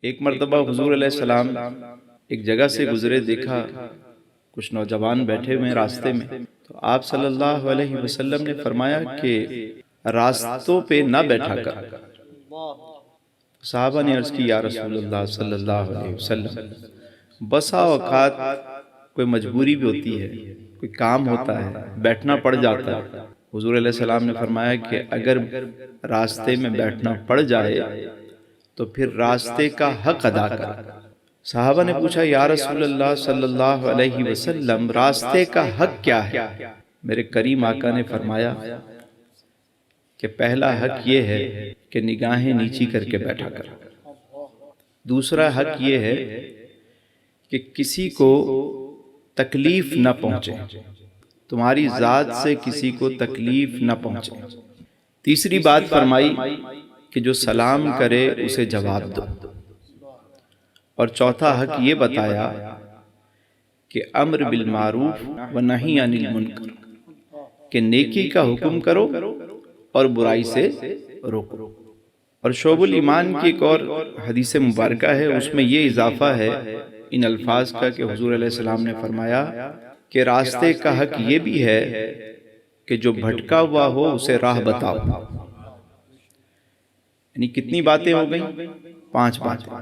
ایک مرتبہ حضور علیہ السلام ایک جگہ سے گزرے، دیکھا کچھ نوجوان بیٹھے ہوئے راستے میں، تو آپ صلی اللہ علیہ وسلم نے فرمایا کہ راستوں پہ نہ بیٹھا کر۔ صحابہ نے عرض کی یا رسول اللہ صلی اللہ علیہ وسلم، بسا اوقات کوئی مجبوری بھی ہوتی ہے، کوئی کام ہوتا ہے، بیٹھنا پڑ جاتا ہے۔ حضور علیہ السلام نے فرمایا کہ اگر راستے میں بیٹھنا پڑ جائے تو پھر راستے کا حق ادا کر۔ صحابہ نے پوچھا یا رسول اللہ صلی اللہ علیہ وسلم، راستے کا حق کیا ہے؟ میرے کریم آقا نے فرمایا کہ پہلا حق یہ ہے کہ نگاہیں نیچی کر کے بیٹھا کر۔ دوسرا حق یہ ہے کہ کسی کو تکلیف نہ پہنچے، تمہاری ذات سے کسی کو تکلیف نہ پہنچے۔ تیسری بات فرمائی کہ جو سلام کرے اسے جواب دو۔ اور چوتھا حق یہ بتایا کہ امر بالمعروف و نہی عن المنکر، کہ نیکی کا حکم کرو اور برائی سے روکو۔ اور شعب الایمان کی ایک اور حدیث مبارکہ ہے، اس میں یہ اضافہ ہے ان الفاظ کا کہ حضور علیہ السلام نے فرمایا کہ راستے کا حق یہ بھی ہے کہ جو بھٹکا ہوا ہو اسے راہ بتاؤ۔ یعنی کتنی باتیں ہو گئیں؟ 5 باتیں۔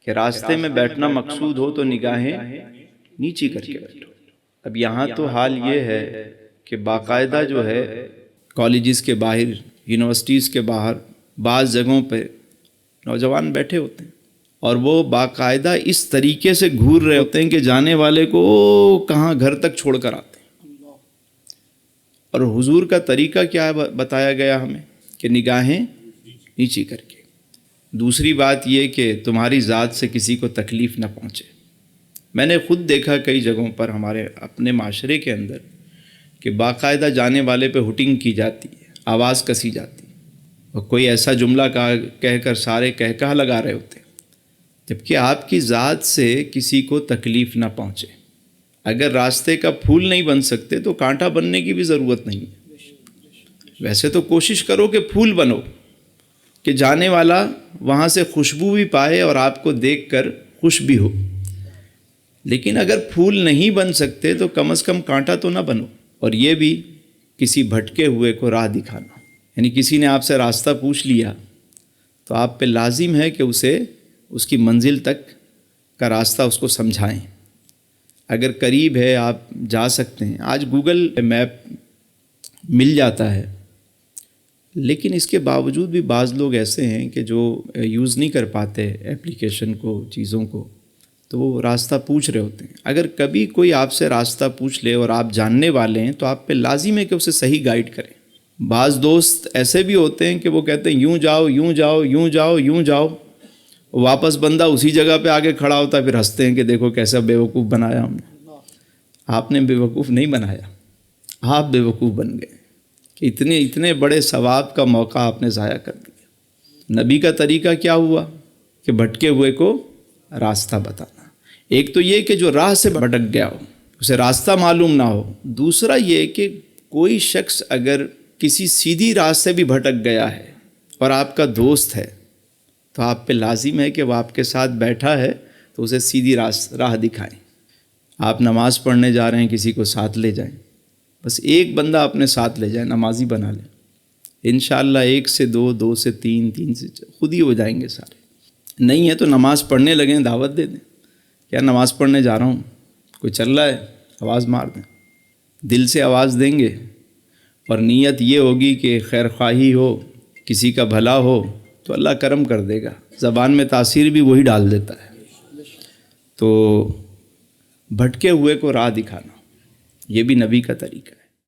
کہ راستے میں بیٹھنا مقصود ہو تو نگاہیں نیچی کر کے بیٹھو۔ اب یہاں تو حال یہ ہے کہ باقاعدہ جو ہے کالجز کے باہر، یونیورسٹیز کے باہر بعض جگہوں پہ نوجوان بیٹھے ہوتے ہیں اور وہ باقاعدہ اس طریقے سے گھور رہے ہوتے ہیں کہ جانے والے کو کہاں گھر تک چھوڑ کر آتے ہیں۔ اور حضور کا طریقہ کیا ہے بتایا گیا ہمیں کہ نگاہیں نیچی کر کے۔ دوسری بات یہ کہ تمہاری ذات سے کسی کو تکلیف نہ پہنچے۔ میں نے خود دیکھا کئی جگہوں پر ہمارے اپنے معاشرے کے اندر کہ باقاعدہ جانے والے پہ ہٹنگ کی جاتی ہے، آواز کسی جاتی ہے، اور کوئی ایسا جملہ کہہ کر سارے کہہ لگا رہے ہوتے ہیں، جبکہ آپ کی ذات سے کسی کو تکلیف نہ پہنچے۔ اگر راستے کا پھول نہیں بن سکتے تو کانٹا بننے کی بھی ضرورت نہیں ہے۔ ویسے تو کوشش کرو کہ پھول بنو، کہ جانے والا وہاں سے خوشبو بھی پائے اور آپ کو دیکھ کر خوش بھی ہو۔ لیکن اگر پھول نہیں بن سکتے تو کم از کم کانٹا تو نہ بنو۔ اور یہ بھی کسی بھٹکے ہوئے کو راہ دکھانا، یعنی کسی نے آپ سے راستہ پوچھ لیا تو آپ پہ لازم ہے کہ اسے اس کی منزل تک کا راستہ اس کو سمجھائیں۔ اگر قریب ہے آپ جا سکتے ہیں، آج گوگل میپ مل جاتا ہے، لیکن اس کے باوجود بھی بعض لوگ ایسے ہیں کہ جو یوز نہیں کر پاتے اپلیکیشن کو، چیزوں کو، تو وہ راستہ پوچھ رہے ہوتے ہیں۔ اگر کبھی کوئی آپ سے راستہ پوچھ لے اور آپ جاننے والے ہیں تو آپ پہ لازم ہے کہ اسے صحیح گائیڈ کریں۔ بعض دوست ایسے بھی ہوتے ہیں کہ وہ کہتے ہیں یوں جاؤ، یوں جاؤ، یوں جاؤ، یوں جاؤ، واپس بندہ اسی جگہ پہ آگے کھڑا ہوتا ہے، پھر ہنستے ہیں کہ دیکھو کیسا بیوقوف بنایا ہم نے۔ آپ نے بیوقوف نہیں بنایا، آپ بیوقوف بن گئے کہ اتنے بڑے ثواب کا موقع آپ نے ضائع کر دیا۔ نبی کا طریقہ کیا ہوا کہ بھٹکے ہوئے کو راستہ بتانا۔ ایک تو یہ کہ جو راہ سے بھٹک گیا ہو اسے راستہ معلوم نہ ہو، دوسرا یہ کہ کوئی شخص اگر کسی سیدھی راہ سے بھی بھٹک گیا ہے اور آپ کا دوست ہے تو آپ پہ لازم ہے کہ وہ آپ کے ساتھ بیٹھا ہے تو اسے سیدھی راہ دکھائیں۔ آپ نماز پڑھنے جا رہے ہیں، کسی کو ساتھ لے جائیں، بس ایک بندہ اپنے ساتھ لے جائیں، نمازی بنا لیں۔ انشاءاللہ 1 سے 2، 2 سے 3، 3 سے 4 خود ہی ہو جائیں گے سارے۔ نہیں ہے تو نماز پڑھنے لگیں، دعوت دے دیں، کیا نماز پڑھنے جا رہا ہوں، کوئی چل رہا ہے، آواز مار دیں۔ دل سے آواز دیں گے اور نیت یہ ہوگی کہ خیر خواہی ہو، کسی کا بھلا ہو تو اللہ کرم کر دے گا۔ زبان میں تاثیر بھی وہی ڈال دیتا ہے۔ تو بھٹکے ہوئے کو راہ دکھانا، یہ بھی نبی کا طریقہ ہے۔